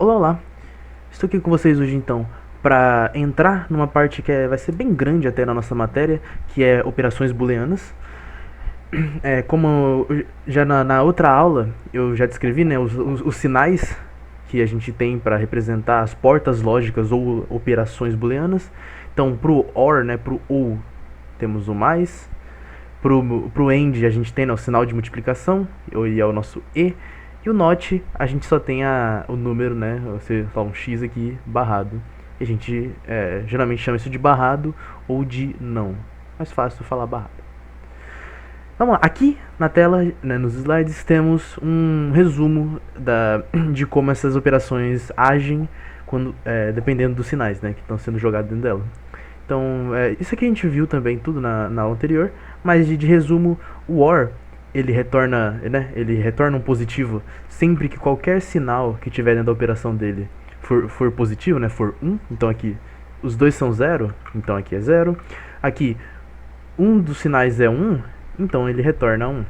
Olá, olá! Estou aqui com vocês hoje então para entrar numa parte que vai ser bem grande até na nossa matéria, que é operações booleanas. Como já na outra aula eu já descrevi, né, os sinais que a gente tem para representar as portas lógicas ou operações booleanas. Então, pro OR, né, pro ou, temos o mais. Pro AND a gente tem, né, o sinal de multiplicação, e é o nosso E. E o NOT a gente só tem o número, né, você fala um X aqui barrado. E a gente geralmente chama isso de barrado ou de não. Mais fácil falar barrado. Vamos lá, aqui na tela, né, nos slides, temos um resumo de como essas operações agem dependendo dos sinais, né, que estão sendo jogados dentro dela. Então, isso aqui a gente viu também tudo na aula anterior, mas de resumo, o OR ele retorna um positivo sempre que qualquer sinal que tiver dentro da operação dele for positivo, né, for 1. Então aqui os dois são 0, então aqui é 0. Aqui um dos sinais é 1, então ele retorna 1.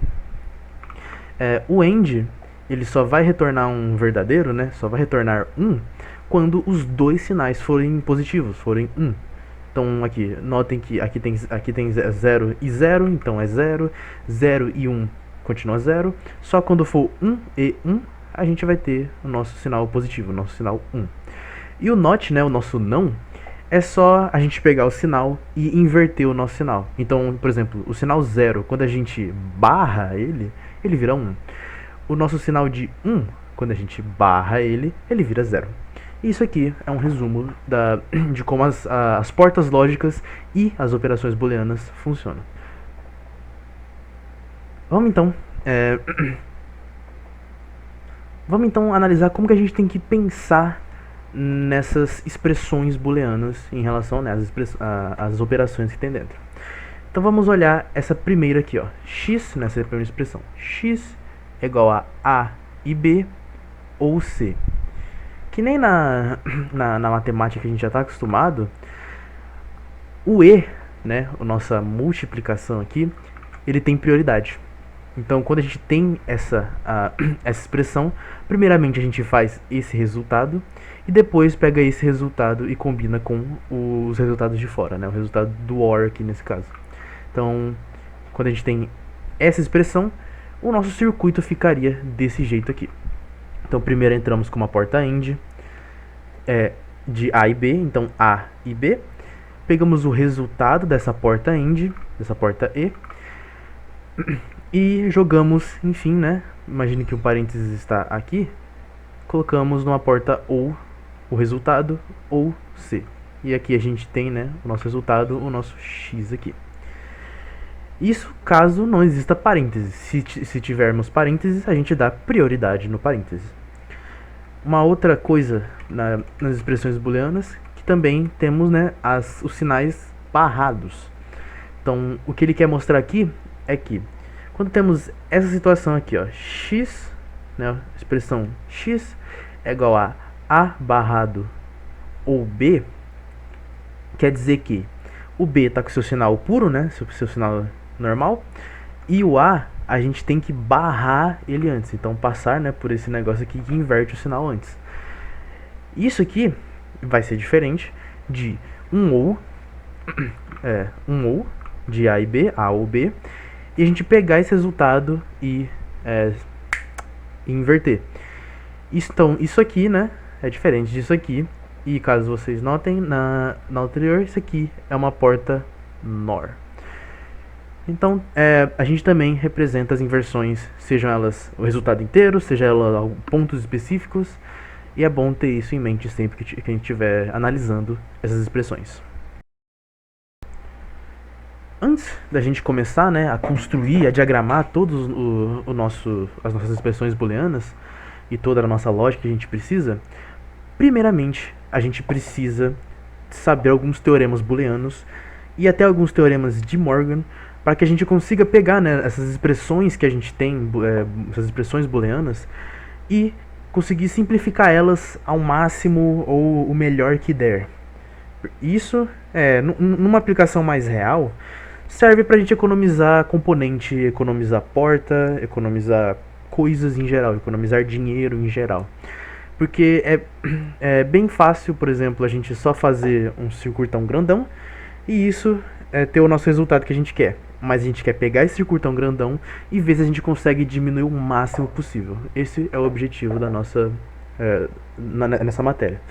O AND ele só vai retornar um verdadeiro, né, só vai retornar 1 quando os dois sinais forem positivos, forem 1. Então aqui, notem que aqui tem 0 e 0, então é 0, 0 e 1 continua 0, só quando for 1 e 1 a gente vai ter o nosso sinal positivo, o nosso sinal 1. E o NOT, né, o nosso não, é só a gente pegar o sinal e inverter o nosso sinal. Então, por exemplo, o sinal 0, quando a gente barra ele vira 1. O nosso sinal de 1, quando a gente barra ele vira 0. Isso aqui é um resumo de como as portas lógicas e as operações booleanas funcionam. Vamos então analisar como que a gente tem que pensar nessas expressões booleanas em relação, né, às operações que tem dentro. Então vamos olhar essa primeira aqui, ó, x, nessa primeira expressão. X é igual a e b ou c. Que nem na matemática que a gente já está acostumado, o E, né, a nossa multiplicação aqui, ele tem prioridade. Então, quando a gente tem essa expressão, primeiramente a gente faz esse resultado e depois pega esse resultado e combina com os resultados de fora, né, o resultado do OR aqui nesse caso. Então, quando a gente tem essa expressão, o nosso circuito ficaria desse jeito aqui. Então, primeiro entramos com uma porta AND de A e B, então A e B. Pegamos o resultado dessa porta AND, dessa porta E, e jogamos, enfim, né? Imagine que o parênteses está aqui. Colocamos numa porta OU o resultado, ou C. E aqui a gente tem, né, o nosso resultado, o nosso X aqui. Isso caso não exista parênteses. Se tivermos parênteses, a gente dá prioridade no parênteses. Uma outra coisa nas expressões booleanas, que também temos, né, os sinais barrados. Então, o que ele quer mostrar aqui é que quando temos essa situação aqui, ó, x, né, a expressão x é igual a barrado ou b, quer dizer que o b está com seu sinal puro, né, seu sinal normal, e o a gente tem que barrar ele antes, então passar, né, por esse negócio aqui que inverte o sinal antes. Isso aqui vai ser diferente de um ou de A e B, A ou B, e a gente pegar esse resultado e inverter. Então, isso aqui, né, é diferente disso aqui, e caso vocês notem, na anterior, isso aqui é uma porta NOR. Então, a gente também representa as inversões, sejam elas o resultado inteiro, seja elas pontos específicos, e é bom ter isso em mente sempre que a gente estiver analisando essas expressões. Antes da gente começar, né, a construir, a diagramar todas as nossas expressões booleanas e toda a nossa lógica que a gente precisa, primeiramente a gente precisa saber alguns teoremas booleanos e até alguns teoremas de Morgan, para que a gente consiga pegar, né, essas expressões que a gente tem, essas expressões booleanas, e conseguir simplificar elas ao máximo ou o melhor que der. Isso, numa aplicação mais real, serve para a gente economizar componente, economizar porta, economizar coisas em geral, economizar dinheiro em geral. Porque é bem fácil, por exemplo, a gente só fazer um circuitão grandão e isso é ter o nosso resultado que a gente quer. Mas a gente quer pegar esse circuitão grandão e ver se a gente consegue diminuir o máximo possível. Esse é o objetivo da nossa nessa matéria.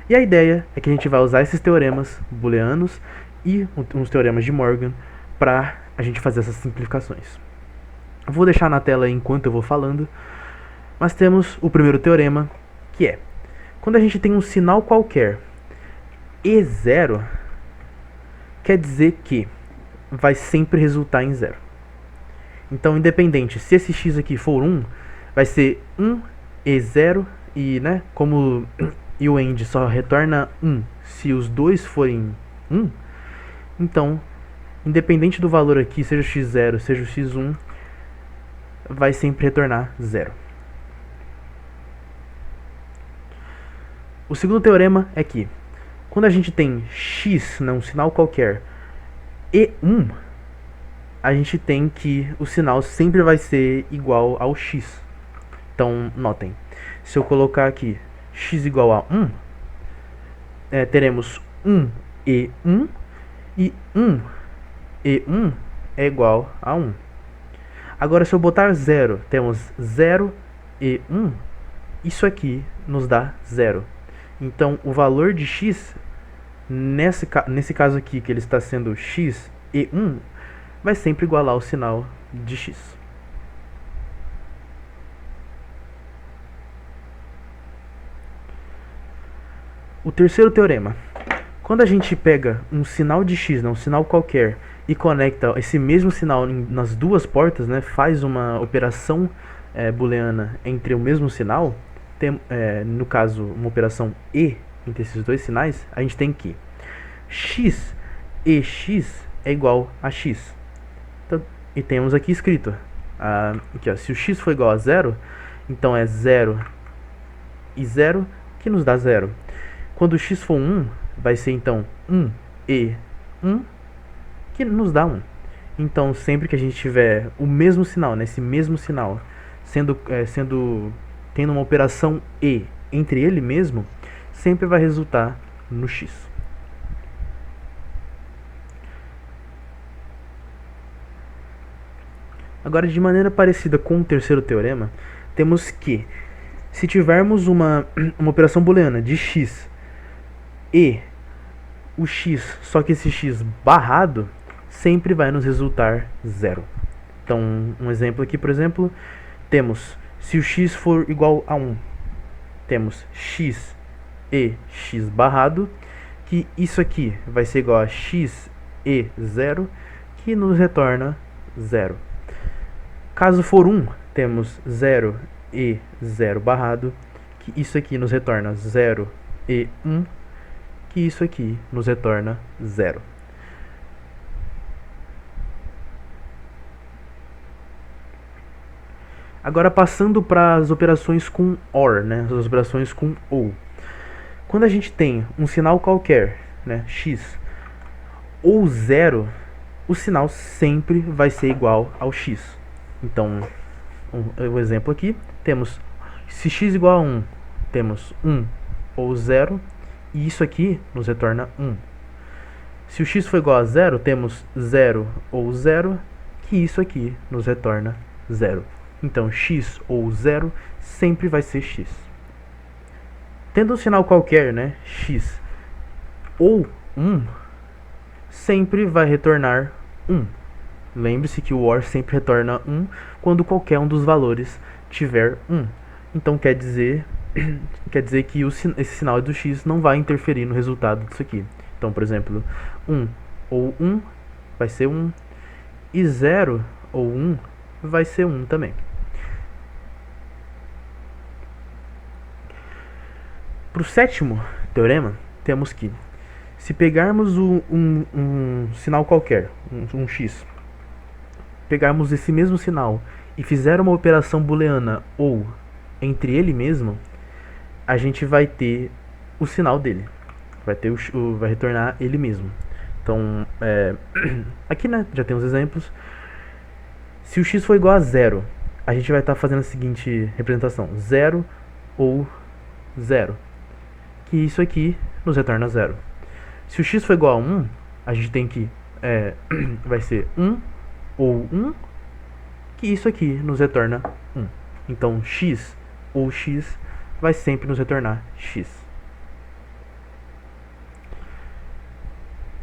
E a ideia é que a gente vai usar esses teoremas booleanos e uns teoremas de Morgan para a gente fazer essas simplificações. Vou deixar na tela enquanto eu vou falando, mas temos o primeiro teorema, que é: quando a gente tem um sinal qualquer E0, quer dizer que vai sempre resultar em 0. Então, independente, se esse x aqui for 1, vai ser 1 e 0, e como e o end só retorna 1 se os dois forem 1, então, independente do valor aqui, seja o x0, seja o x1, vai sempre retornar 0. O segundo teorema é que, quando a gente tem x, um sinal qualquer, e 1, a gente tem que o sinal sempre vai ser igual ao x. Então, notem, se eu colocar aqui x igual a 1, teremos 1 e 1, e 1 e 1 é igual a 1. Agora, se eu botar 0, temos 0 e 1, isso aqui nos dá 0. Então, o valor de x, nesse caso aqui, que ele está sendo x e 1, vai sempre igualar o sinal de x. O terceiro teorema: quando a gente pega um sinal de x, um sinal qualquer, e conecta esse mesmo sinal nas duas portas, faz uma operação booleana entre o mesmo sinal, no caso, uma operação e entre esses dois sinais, a gente tem que x e x é igual a x. Então, e temos aqui escrito, aqui, se o x for igual a 0, então é 0 e 0 que nos dá 0. Quando o x for 1, vai ser então 1 e 1 que nos dá 1. Então, sempre que a gente tiver o mesmo sinal, esse mesmo sinal, tendo uma operação e entre ele mesmo, sempre vai resultar no x. Agora, de maneira parecida com o terceiro teorema, temos que, se tivermos uma operação booleana de x e o x, só que esse x barrado, sempre vai nos resultar 0. Então, um exemplo aqui, por exemplo, temos, se o x for igual a 1, temos x e x barrado, que isso aqui vai ser igual a x e 0, que nos retorna 0. Caso for 1, temos 0 e 0 barrado, que isso aqui nos retorna 0 e 1, que isso aqui nos retorna 0. Agora, passando para as operações com OR, as operações com OU. Quando a gente tem um sinal qualquer, x, ou 0, o sinal sempre vai ser igual ao x. Então, o exemplo aqui, temos, se x igual a 1, temos 1 ou 0, e isso aqui nos retorna 1. Se o x for igual a 0, temos 0 ou 0, que isso aqui nos retorna 0. Então, x ou 0 sempre vai ser x. Tendo um sinal qualquer, x ou 1, sempre vai retornar 1. Lembre-se que o OR sempre retorna 1 quando qualquer um dos valores tiver 1. Então, quer dizer que esse sinal do x não vai interferir no resultado disso aqui. Então, por exemplo, 1 ou 1 vai ser 1, e 0 ou 1 vai ser 1 também. Para o sétimo teorema, temos que, se pegarmos um sinal qualquer, um x, pegarmos esse mesmo sinal e fizer uma operação booleana ou entre ele mesmo, a gente vai ter o sinal dele, vai retornar ele mesmo. Então, aqui já tem os exemplos. Se o x for igual a 0, a gente vai estar fazendo a seguinte representação: 0 ou 0, que isso aqui nos retorna 0. Se o x for igual a 1, a gente tem que, vai ser 1 ou 1, que isso aqui nos retorna 1. Então, x ou x vai sempre nos retornar x.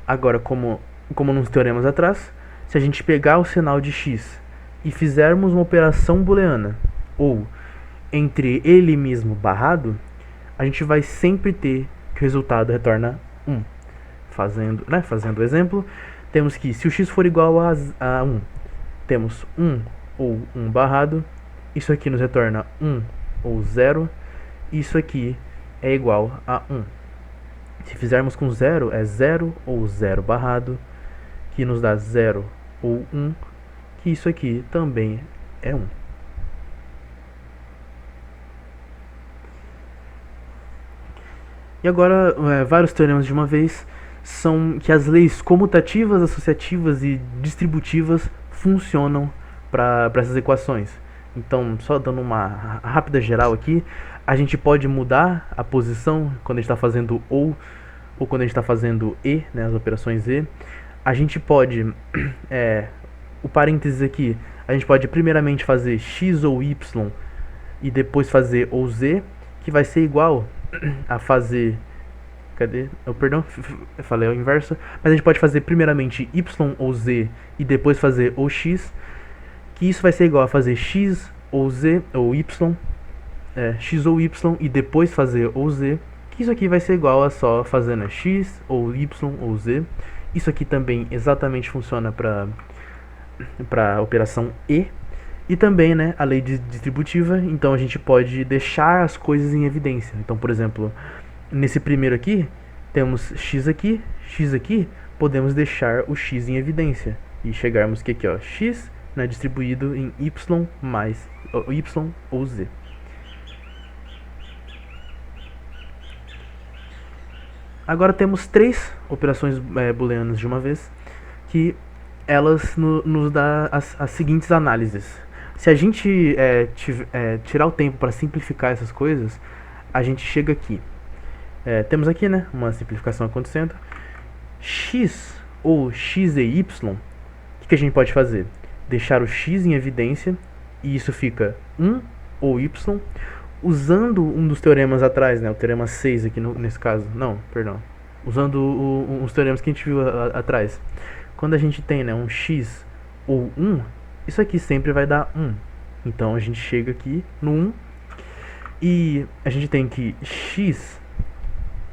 Agora, como nos teoremas atrás, se a gente pegar o sinal de x e fizermos uma operação booleana, ou entre ele mesmo barrado, a gente vai sempre ter que o resultado retorna 1. Fazendo o exemplo, temos que se o x for igual a 1, temos 1 ou 1 barrado, isso aqui nos retorna 1 ou 0, isso aqui é igual a 1. Se fizermos com 0, é 0 ou 0 barrado, que nos dá 0 ou 1, que isso aqui também é 1. E agora, vários teoremas de uma vez, são que as leis comutativas, associativas e distributivas funcionam para essas equações. Então, só dando uma rápida geral aqui, a gente pode mudar a posição quando a gente está fazendo ou quando a gente está fazendo e, né, as operações e. A gente pode, o parênteses aqui, a gente pode primeiramente fazer x ou y e depois fazer ou z, que vai ser igual a fazer... Perdão, eu falei o inverso. Mas a gente pode fazer primeiramente y ou z e depois fazer ou x, que isso vai ser igual a fazer x ou z ou y, x ou y e depois fazer ou z, que isso aqui vai ser igual a só fazendo x ou y ou z. Isso aqui também exatamente funciona para a operação e. E também, né, a lei distributiva, então a gente pode deixar as coisas em evidência. Então, por exemplo, nesse primeiro aqui, temos x aqui, podemos deixar o x em evidência. E chegarmos que aqui, ó, x, né, distribuído em y mais y ou z. Agora temos três operações booleanas de uma vez, que elas nos dão as seguintes análises. Se a gente tirar o tempo para simplificar essas coisas, a gente chega aqui. Temos aqui, né, uma simplificação acontecendo. X ou x e y, o que a gente pode fazer? Deixar o x em evidência, e isso fica 1 ou y, usando um dos teoremas atrás, né, o teorema 6 aqui nesse caso. Não, perdão. Usando os teoremas que a gente viu atrás. Quando a gente tem, né, um x ou 1, isso aqui sempre vai dar 1. Então a gente chega aqui no 1 e a gente tem que x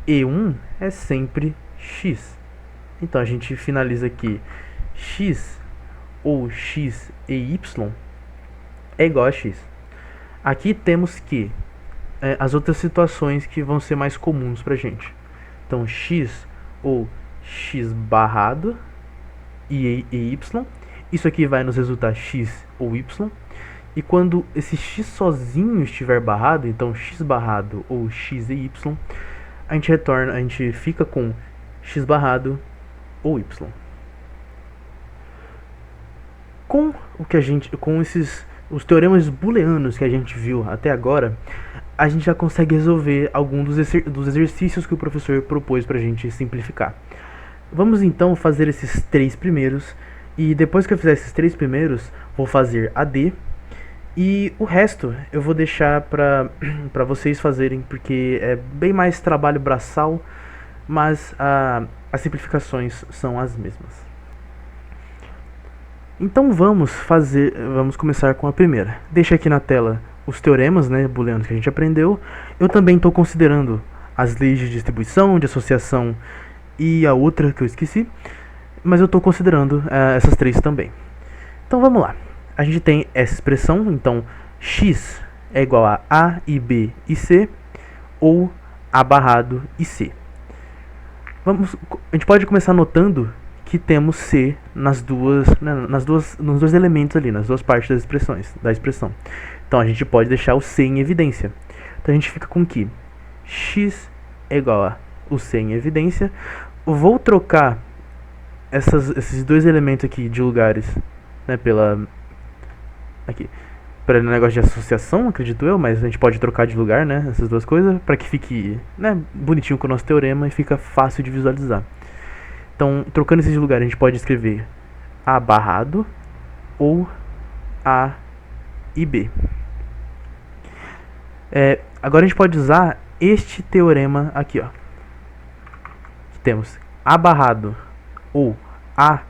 e 1 é sempre x. Então a gente finaliza aqui x ou x e y é igual a x. Aqui temos que as outras situações que vão ser mais comuns pra gente. Então x ou x barrado e y, isso aqui vai nos resultar x ou y. E quando esse x sozinho estiver barrado, então x barrado ou x e y, a gente fica com x barrado ou y. Com os teoremas booleanos que a gente viu até agora, a gente já consegue resolver algum dos exercícios que o professor propôs para a gente simplificar. Vamos então fazer esses três primeiros, e depois que eu fizer esses três primeiros, vou fazer AD, e o resto eu vou deixar para vocês fazerem, porque é bem mais trabalho braçal, mas as simplificações são as mesmas. Então vamos começar com a primeira. Deixa aqui na tela os teoremas, né, booleanos que a gente aprendeu. Eu também estou considerando as leis de distribuição, de associação e a outra que eu esqueci, mas eu estou considerando essas três também. Então vamos lá. A gente tem essa expressão, então x é igual a A e B e C, ou A barrado e C. A gente pode começar notando que temos C nos dois elementos ali, nas duas partes da expressão. Então a gente pode deixar o C em evidência. Então a gente fica com que x é igual a o C em evidência. Eu vou trocar esses dois elementos aqui de lugares, né, pela para negócio de associação, acredito eu, mas a gente pode trocar de lugar, né, essas duas coisas, para que fique, né, bonitinho com o nosso teorema e fica fácil de visualizar. Então, trocando esses lugares, a gente pode escrever A barrado ou A e B. Agora a gente pode usar este teorema aqui, ó. Temos A barrado ou A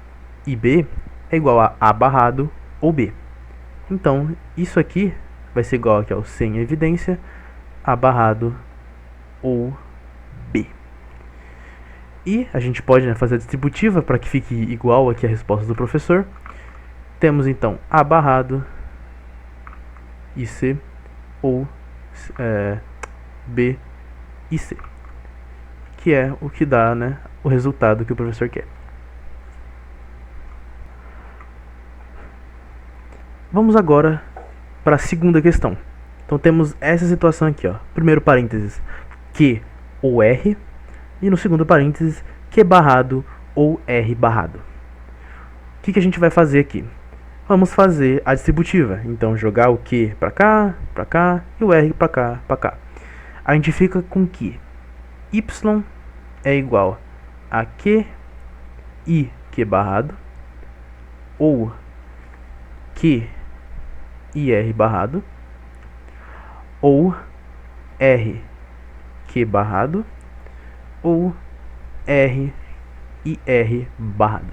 e B é igual a A barrado ou B. Então, isso aqui vai ser igual aqui ao sem evidência, A barrado ou B. E a gente pode, né, fazer a distributiva para que fique igual aqui a resposta do professor. Temos então A barrado e C ou B e C, que é o que dá, né, o resultado que o professor quer. Vamos agora para a segunda questão. Então temos essa situação aqui, ó. Primeiro parênteses, Q ou R, e no segundo parênteses, Q barrado ou R barrado. O que a gente vai fazer aqui? Vamos fazer a distributiva. Então jogar o Q para cá e o R para cá. A gente fica com que Y é igual a Q e Q barrado ou Q e R barrado ou R Q barrado ou R e R barrado.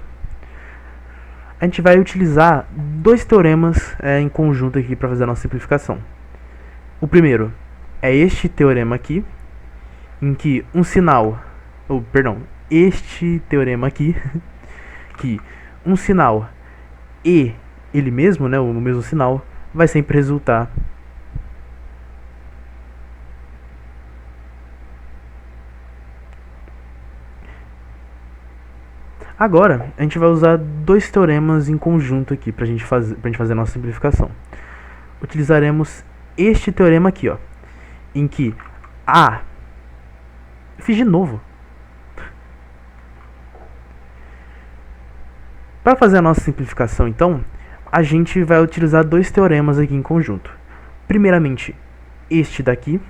A gente vai utilizar dois teoremas em conjunto aqui para fazer a nossa simplificação. O primeiro é este teorema aqui, em que um sinal, este teorema aqui, que um sinal e ele mesmo, né, o mesmo sinal, vai sempre resultar Agora, a gente vai usar dois teoremas em conjunto aqui pra gente fazer a nossa simplificação. Utilizaremos este teorema aqui, ó, em que A... Fiz de novo. Para fazer a nossa simplificação, então, a gente vai utilizar dois teoremas aqui em conjunto. Primeiramente, este daqui,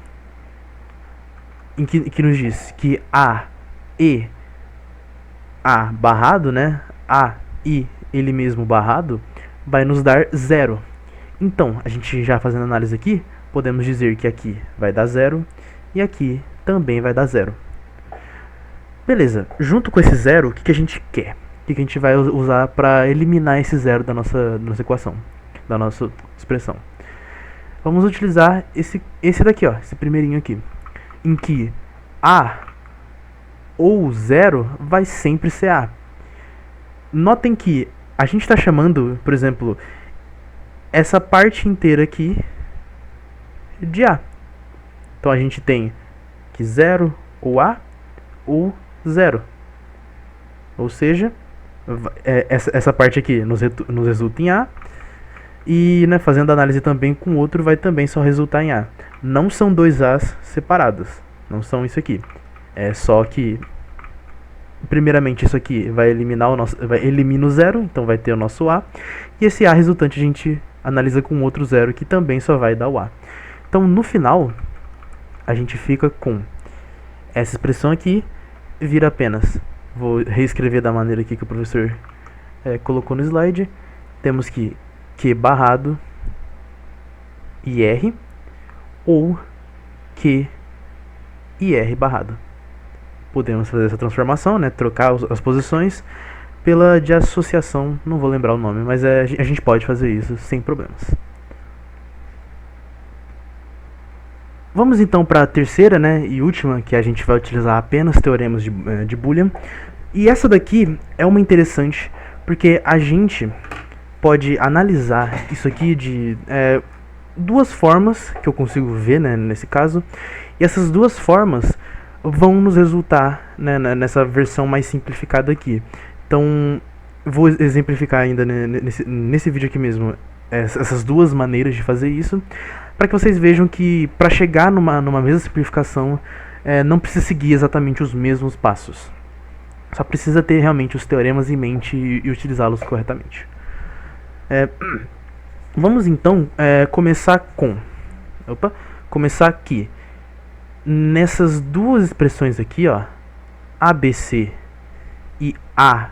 em que nos diz que A e A barrado, né? A e ele mesmo barrado, vai nos dar 0. Então, a gente já fazendo análise aqui, podemos dizer que aqui vai dar 0 e aqui também vai dar 0. Beleza, junto com esse 0, o que a gente quer? O que a gente vai usar para eliminar esse 0 da nossa equação, da nossa expressão? Vamos utilizar esse daqui, ó, esse primeirinho aqui, em que A ou 0 vai sempre ser A. Notem que a gente está chamando, por exemplo, essa parte inteira aqui de A. Então a gente tem que 0 ou A ou 0. Ou seja, essa parte aqui nos resulta em A. E, né, fazendo análise também com outro, vai também só resultar em A. Não são dois A's separados. Não são isso aqui. É só que, primeiramente, isso aqui vai eliminar elimina o 0, então vai ter o nosso A. E esse A resultante a gente analisa com outro 0, que também só vai dar o A. Então, no final, a gente fica com essa expressão aqui, vira apenas, vou reescrever da maneira aqui que o professor colocou no slide. Temos que Q barrado e R, ou Q e R barrado. Podemos fazer essa transformação, né, trocar as posições pela de associação, não vou lembrar o nome, mas a gente pode fazer isso sem problemas. Vamos então para a terceira, né, e última, que a gente vai utilizar apenas teoremas de Boolean. E essa daqui é uma interessante, porque a gente pode analisar isso aqui de duas formas que eu consigo ver, né, nesse caso. E essas duas formas vão nos resultar, né, nessa versão mais simplificada aqui. Então, vou exemplificar ainda, né, nesse vídeo aqui mesmo essas duas maneiras de fazer isso, para que vocês vejam que para chegar numa mesma simplificação não precisa seguir exatamente os mesmos passos. Só precisa ter realmente os teoremas em mente e utilizá-los corretamente. Vamos então começar aqui nessas duas expressões aqui, ó, ABC e A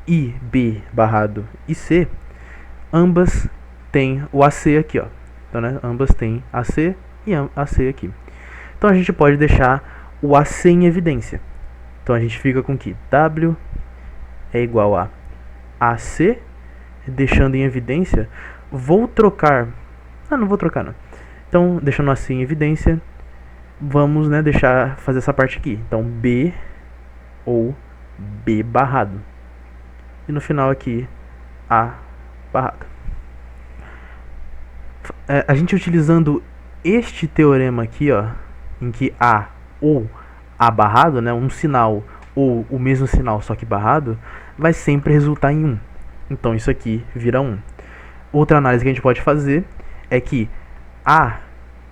e B barrado e C, ambas têm o AC aqui, ó. Então, né, ambas têm AC e AC aqui. Então a gente pode deixar o AC em evidência. Então a gente fica com que W é igual a AC, deixando em evidência, vou trocar, não vou trocar não. Então, deixando assim em evidência, vamos, né, fazer essa parte aqui. Então, B ou B barrado. E no final aqui, A barrado. A gente utilizando este teorema aqui, ó, em que A ou A barrado, né, um sinal ou o mesmo sinal só que barrado, vai sempre resultar em 1. Então isso aqui vira 1. Outra análise que a gente pode fazer é que A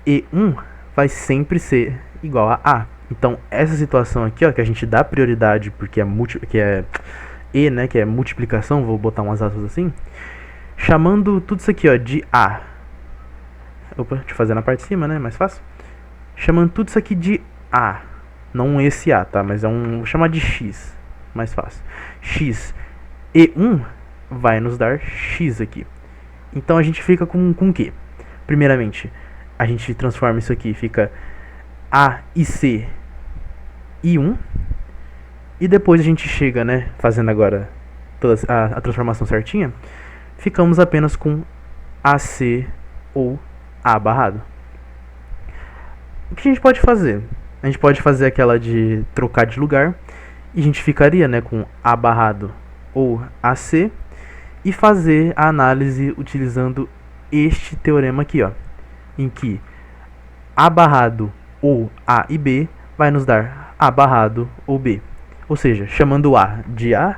e 1 vai sempre ser igual a A. Então essa situação aqui, ó, que a gente dá prioridade porque é E, né, que é multiplicação, vou botar umas aspas assim, chamando tudo isso aqui, ó, de A. Opa, deixa eu fazer na parte de cima, né, mais fácil. Chamando tudo isso aqui de A, não esse A, tá, mas vou chamar de X, mais fácil. X e 1 vai nos dar X aqui. Então a gente fica com o quê? Primeiramente, a gente transforma isso aqui, fica A e C e 1. E depois a gente chega, né, fazendo agora toda a transformação certinha, ficamos apenas com AC ou A barrado. O que a gente pode fazer? A gente pode fazer aquela de trocar de lugar, e a gente ficaria, né, com A barrado ou AC, e fazer a análise utilizando este teorema aqui, ó, em que A barrado ou A e B vai nos dar A barrado ou B. Ou seja, chamando A de A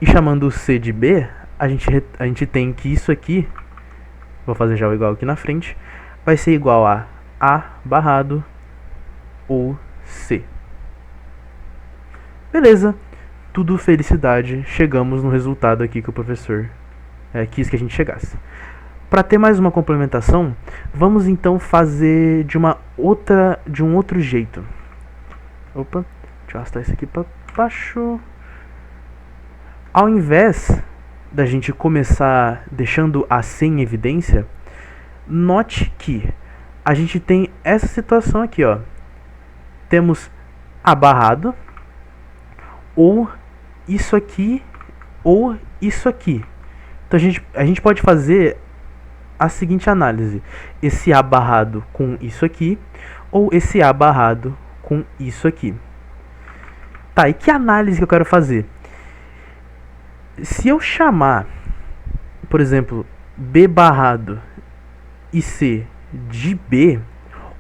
e chamando C de B, a gente tem que isso aqui, vou fazer já o igual aqui na frente, vai ser igual a A barrado ou C. Beleza, tudo felicidade, chegamos no resultado aqui que o professor quis que a gente chegasse. Para ter mais uma complementação, vamos então fazer de um outro jeito. Opa, deixa eu arrastar isso aqui para baixo. Ao invés da gente começar deixando a C em evidência, note que a gente tem essa situação aqui, ó. Temos A barrado, ou isso aqui, ou isso aqui. Então a gente pode fazer a seguinte análise: esse A barrado com isso aqui, ou esse A barrado com isso aqui. Tá, e que análise que eu quero fazer? Se eu chamar, por exemplo, B barrado e C de B,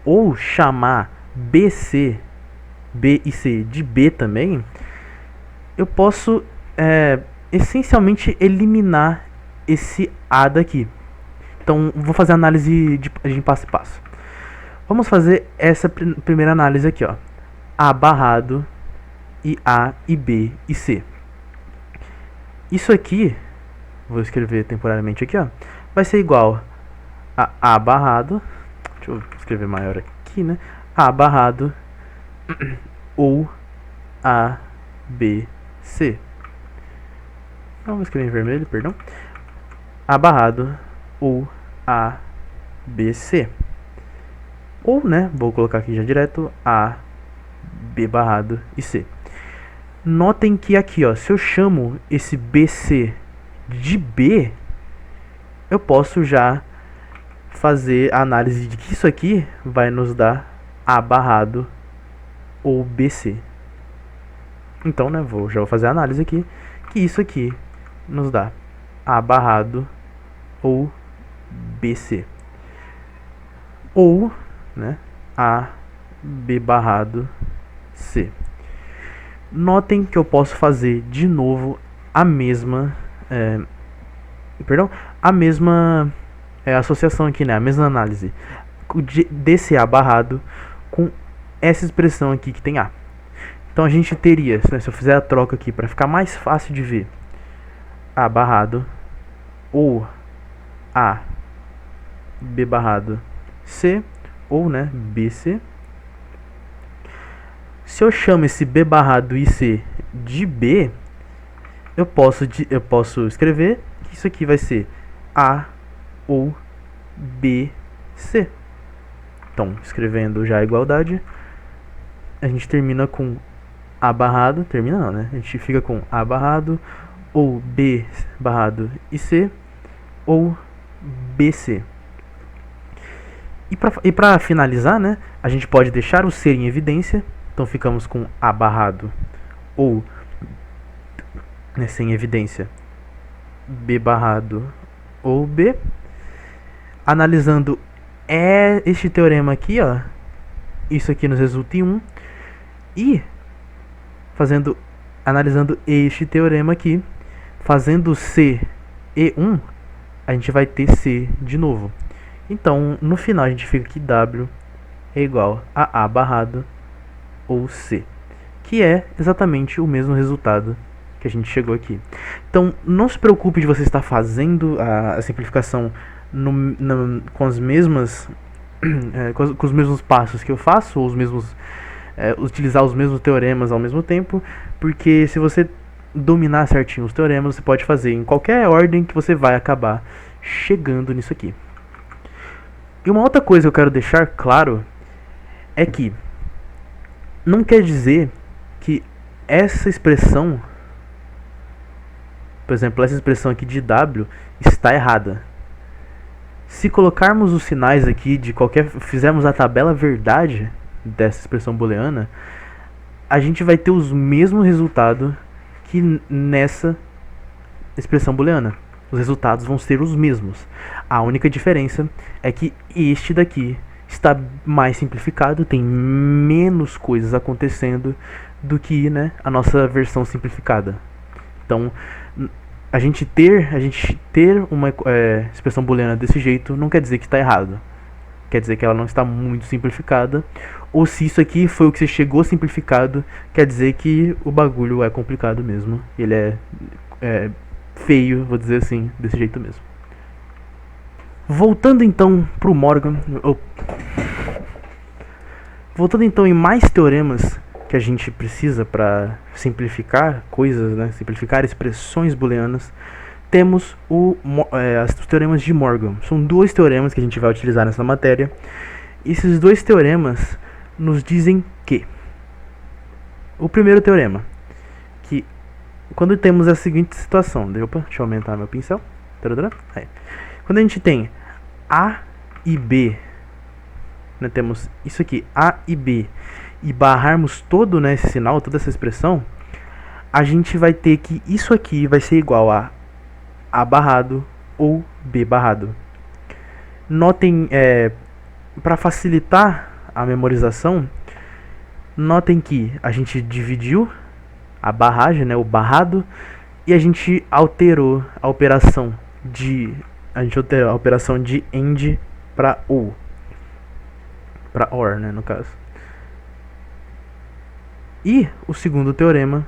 ou chamar B e C de B também, eu posso essencialmente eliminar esse A daqui. Então vou fazer a análise de passo a passo. Vamos fazer essa primeira análise aqui, ó. A barrado e A e B e C. Isso aqui, vou escrever temporariamente aqui, ó, vai ser igual a A barrado, deixa eu escrever maior aqui, né? A barrado ou A, B, C. Não, vou escrever em vermelho, perdão. A barrado ou A, B, C. Ou, né, vou colocar aqui já direto, A, B barrado e C. Notem que aqui, ó, se eu chamo esse BC de B, eu posso já fazer a análise de que isso aqui vai nos dar A barrado ou BC. Então, né, já vou fazer a análise aqui, que isso aqui nos dá A barrado ou BC. Ou, né, A, B barrado, C. Notem que eu posso fazer de novo a mesma associação aqui, né? A mesma análise desse A barrado com essa expressão aqui que tem A. Então a gente teria, né, se eu fizer a troca aqui para ficar mais fácil de ver, A barrado ou A, B barrado C, ou, né, BC. Se eu chamo esse B barrado IC de B, eu posso escrever que isso aqui vai ser A ou BC. Então, escrevendo já a igualdade, a gente termina com A barrado, termina não, né? A gente fica com A barrado, ou B barrado IC, ou BC. E para finalizar, né, a gente pode deixar o C em evidência, então ficamos com A barrado, ou, né, sem evidência, B barrado, ou B. Analisando este teorema aqui, ó, isso aqui nos resulta em 1, e analisando este teorema aqui, fazendo C e 1, a gente vai ter C de novo. Então, no final, a gente fica que W é igual a A barrado ou C, que é exatamente o mesmo resultado que a gente chegou aqui. Então, não se preocupe de você estar fazendo a simplificação com as mesmas com os mesmos passos que eu faço, ou utilizar os mesmos teoremas ao mesmo tempo, porque se você dominar certinho os teoremas, você pode fazer em qualquer ordem que você vai acabar chegando nisso aqui. E uma outra coisa que eu quero deixar claro é que não quer dizer que essa expressão, por exemplo, essa expressão aqui de W está errada. Se colocarmos os sinais aqui fizermos a tabela verdade dessa expressão booleana, a gente vai ter os mesmos resultados que nessa expressão booleana. Os resultados vão ser os mesmos. A única diferença é que este daqui está mais simplificado, tem menos coisas acontecendo do que, né, a nossa versão simplificada. Então, a gente ter uma expressão booleana desse jeito não quer dizer que está errado. Quer dizer que ela não está muito simplificada. Ou se isso aqui foi o que você chegou simplificado, quer dizer que o bagulho é complicado mesmo. Ele é feio, vou dizer assim, desse jeito mesmo. Voltando então pro Morgan, voltando então em mais teoremas que a gente precisa para simplificar coisas, né, simplificar expressões booleanas, temos os teoremas de Morgan. São dois teoremas que a gente vai utilizar nessa matéria. Esses dois teoremas nos dizem que o primeiro teorema, que quando temos a seguinte situação, deixa eu aumentar meu pincel. Aí. Quando a gente tem A e B, né, temos isso aqui, A e B, e barrarmos todo, né, esse sinal, toda essa expressão, a gente vai ter que isso aqui vai ser igual a A barrado ou B barrado. Notem, para facilitar a memorização, notem que a gente dividiu a barragem, né, o barrado, e a gente alterou a operação de AND para OR, para OR, né, no caso. E o segundo teorema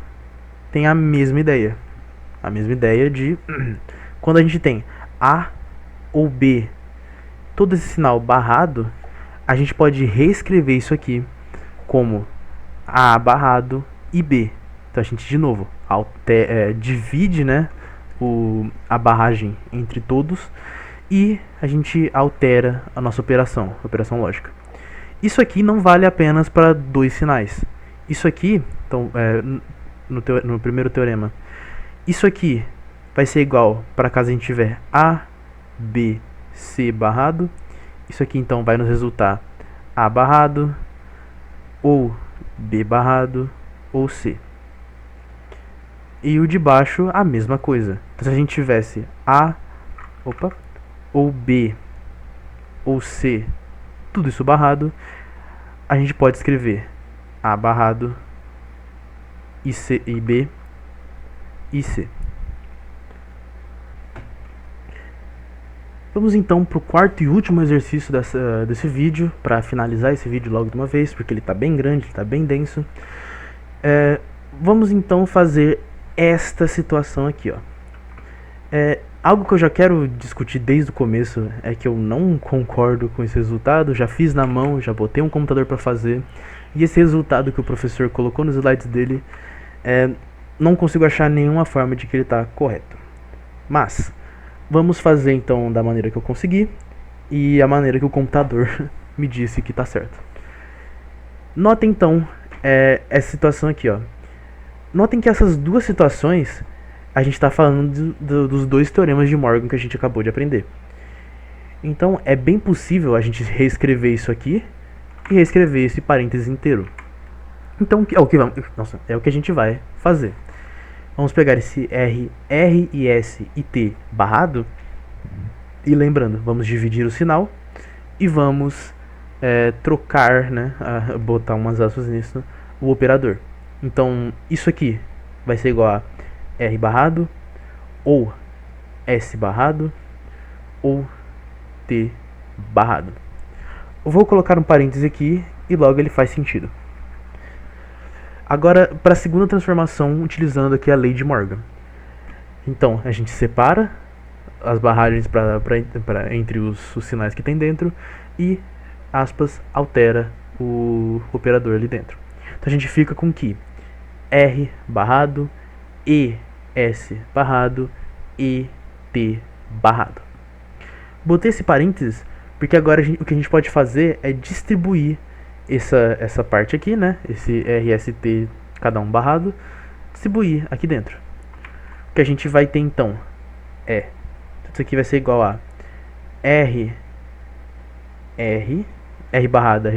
tem a mesma ideia de quando a gente tem A ou B, todo esse sinal barrado, a gente pode reescrever isso aqui como A barrado e B. Então a gente de novo divide, né, a barragem entre todos e a gente altera a nossa operação lógica. Isso aqui não vale apenas para dois sinais. Isso aqui, então, no primeiro teorema, isso aqui vai ser igual para caso a gente tiver A, B, C barrado. Isso aqui então vai nos resultar A barrado, ou B barrado, ou C. E o de baixo a mesma coisa. Então se a gente tivesse A, ou B, ou C, tudo isso barrado, a gente pode escrever A barrado, e C, e B, e C. Vamos então para o quarto e último exercício desse vídeo, para finalizar esse vídeo logo de uma vez, porque ele está bem grande, ele está bem denso. Vamos então fazer esta situação aqui, ó. Algo que eu já quero discutir desde o começo é que eu não concordo com esse resultado, já fiz na mão, já botei um computador para fazer, e esse resultado que o professor colocou nos slides dele, não consigo achar nenhuma forma de que ele está correto. Mas, vamos fazer então da maneira que eu consegui, e a maneira que o computador me disse que está certo. Notem então essa situação aqui, ó. Notem que essas duas situações a gente está falando dos dois teoremas de Morgan que a gente acabou de aprender. Então é bem possível a gente reescrever isso aqui e reescrever esse parênteses inteiro. Então é o que a gente vai fazer. Vamos pegar esse R e S e T barrado. E lembrando, vamos dividir o sinal e vamos trocar, né, botar umas aspas nisso, o operador. Então isso aqui vai ser igual a R barrado, ou S barrado, ou T barrado. Eu vou colocar um parêntese aqui e logo ele faz sentido. Agora, para a segunda transformação, utilizando aqui a lei de Morgan. Então, a gente separa as barragens entre os sinais que tem dentro e, aspas, altera o operador ali dentro. Então, a gente fica com que R barrado, ES barrado, ET barrado. Botei esse parênteses porque agora o que a gente pode fazer é distribuir essa parte aqui, né? Esse RST cada um barrado, distribuir aqui dentro. O que a gente vai ter então isso aqui vai ser igual a R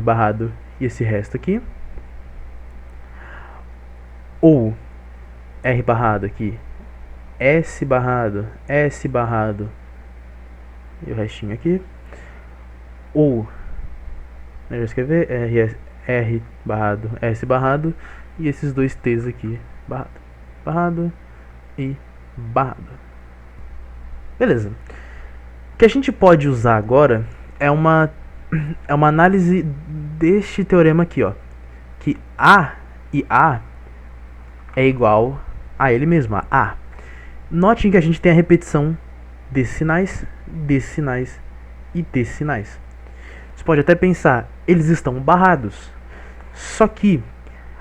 barrado e esse resto aqui, ou R barrado aqui, S barrado e o restinho aqui, ou eu vou escrever R barrado, S barrado e esses dois T's aqui, barrado e barrado. Beleza. O que a gente pode usar agora é uma análise deste teorema aqui, ó, que A e A é igual a ele mesmo, a A. Notem que a gente tem a repetição desses sinais e desses sinais. Você pode até pensar, eles estão barrados. Só que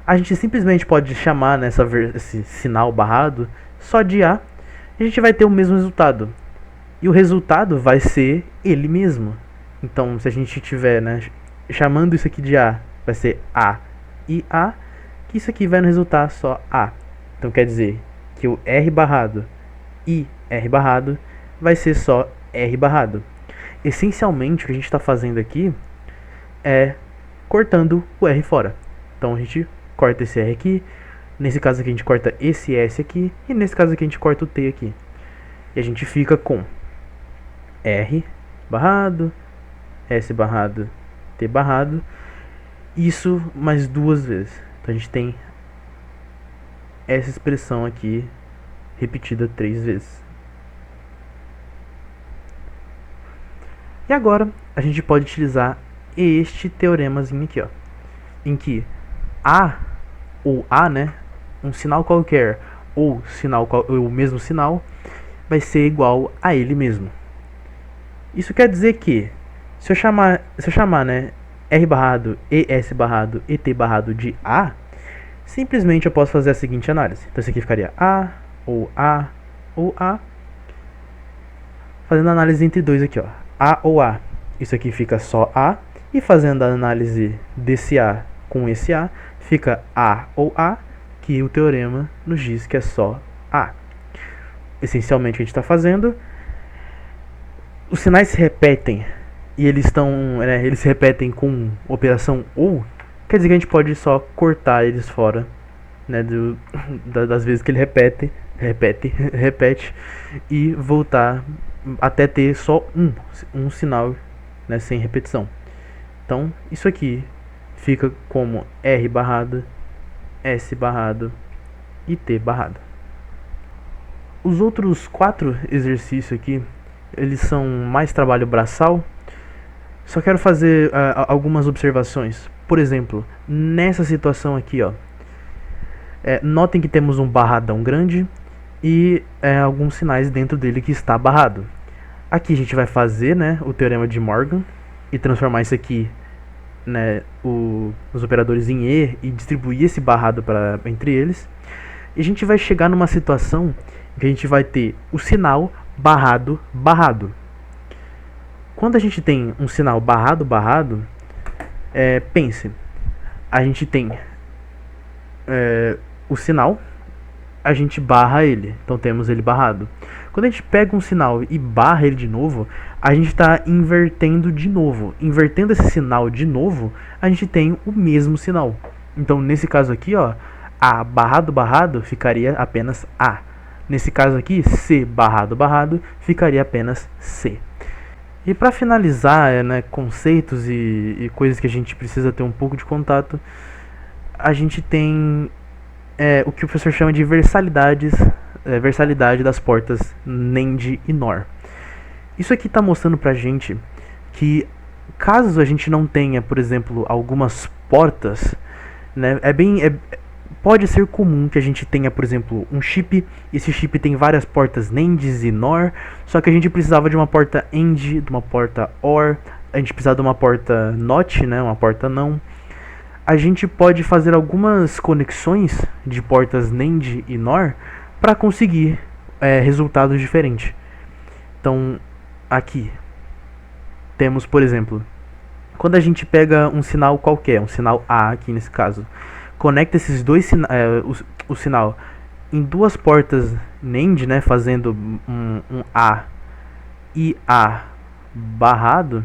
a gente simplesmente pode chamar esse sinal barrado só de A, e a gente vai ter o mesmo resultado. E o resultado vai ser ele mesmo. Então, se a gente tiver, né, chamando isso aqui de A, vai ser A e A, que isso aqui vai nos resultar só A. Então, quer dizer que o R barrado e R barrado vai ser só R barrado. Essencialmente, o que a gente está fazendo aqui é cortando o R fora. Então, a gente corta esse R aqui, nesse caso aqui a gente corta esse S aqui, e nesse caso aqui a gente corta o T aqui. E a gente fica com R barrado, S barrado, T barrado, isso mais duas vezes. Então a gente tem essa expressão aqui repetida 3 vezes. E agora a gente pode utilizar este teoremazinho aqui, ó, em que A ou A, né, um sinal qualquer ou o mesmo sinal vai ser igual a ele mesmo. Isso quer dizer que se eu chamar, né, R barrado, ES barrado, ET barrado de A, simplesmente eu posso fazer a seguinte análise. Então isso aqui ficaria A ou A ou A, fazendo a análise entre dois aqui, ó, A ou A. Isso aqui fica só A, e fazendo a análise desse A com esse A, fica A ou A, que o teorema nos diz que é só A. Essencialmente o que a gente está fazendo, os sinais se repetem e eles se repetem com operação OU, quer dizer que a gente pode só cortar eles fora, né, das vezes que ele repete e voltar até ter só um sinal, né, sem repetição. Então isso aqui fica como R barrado, S barrado e T barrado. Os outros 4 exercícios aqui, eles são mais trabalho braçal. Só quero fazer algumas observações. Por exemplo, nessa situação aqui, ó, notem que temos um barradão grande e alguns sinais dentro dele que está barrado. Aqui a gente vai fazer, né, o teorema de Morgan e transformar isso aqui, né, os operadores em E distribuir esse barrado entre eles. E a gente vai chegar numa situação que a gente vai ter o sinal barrado, barrado. Quando a gente tem um sinal barrado, barrado, pense, a gente tem o sinal, a gente barra ele, então temos ele barrado. Quando a gente pega um sinal e barra ele de novo, a gente está invertendo de novo. Invertendo esse sinal de novo, a gente tem o mesmo sinal. Então nesse caso aqui, ó, A barrado barrado ficaria apenas A. Nesse caso aqui, C barrado barrado ficaria apenas C. E para finalizar, né, conceitos e coisas que a gente precisa ter um pouco de contato, a gente tem o que o professor chama de versalidade das portas NAND e NOR. Isso aqui está mostrando para a gente que caso a gente não tenha, por exemplo, algumas portas, né, pode ser comum que a gente tenha, por exemplo, um chip, e esse chip tem várias portas NANDs e NOR, só que a gente precisava de uma porta AND, de uma porta OR, a gente precisava de uma porta NOT, né, uma porta não. A gente pode fazer algumas conexões de portas NAND e NOR para conseguir resultados diferentes. Então, aqui temos, por exemplo, quando a gente pega um sinal qualquer, um sinal A aqui nesse caso, conecta esses dois o sinal em duas portas NAND, né, fazendo um A e A barrado,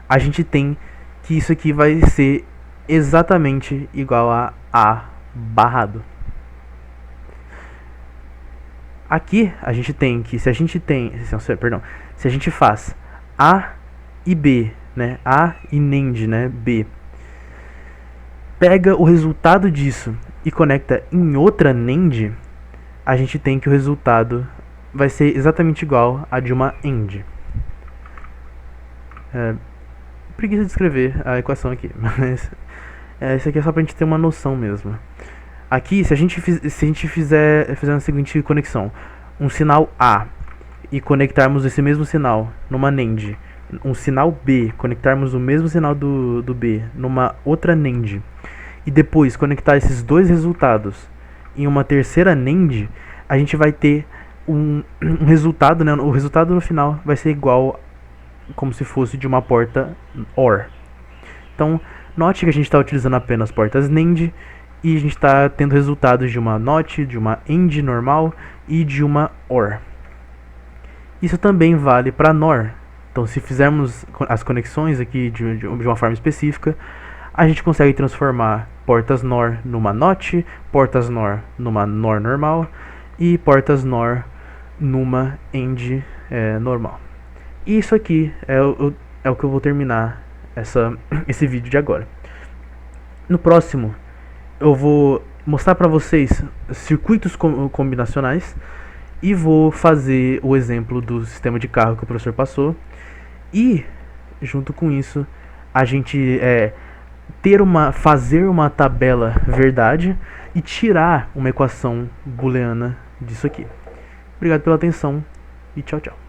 a gente tem que isso aqui vai ser exatamente igual a A barrado. Aqui a gente tem que se a gente faz A e B, né, A e NAND, né, B, pega o resultado disso e conecta em outra NAND, a gente tem que o resultado vai ser exatamente igual a de uma AND. Preguiça de escrever a equação aqui, mas isso aqui é só pra gente ter uma noção mesmo. Aqui, se a gente fizer a seguinte conexão, um sinal A e conectarmos esse mesmo sinal numa NAND, um sinal B, conectarmos o mesmo sinal do B numa outra NAND, e depois conectar esses dois resultados em uma terceira NAND, a gente vai ter um resultado, né? O resultado no final vai ser igual como se fosse de uma porta OR. Então, note que a gente está utilizando apenas portas NAND e a gente está tendo resultados de uma NOT, de uma AND normal e de uma OR. Isso também vale para NOR. Então, se fizermos as conexões aqui de uma forma específica, a gente consegue transformar portas NOR numa NOT, portas NOR numa NOR normal e portas NOR numa AND normal. E isso aqui é o que eu vou terminar esse vídeo de agora. No próximo, eu vou mostrar para vocês circuitos combinacionais e vou fazer o exemplo do sistema de carro que o professor passou. E, junto com isso, a gente fazer uma tabela verdade e tirar uma equação booleana disso aqui. Obrigado pela atenção e tchau, tchau.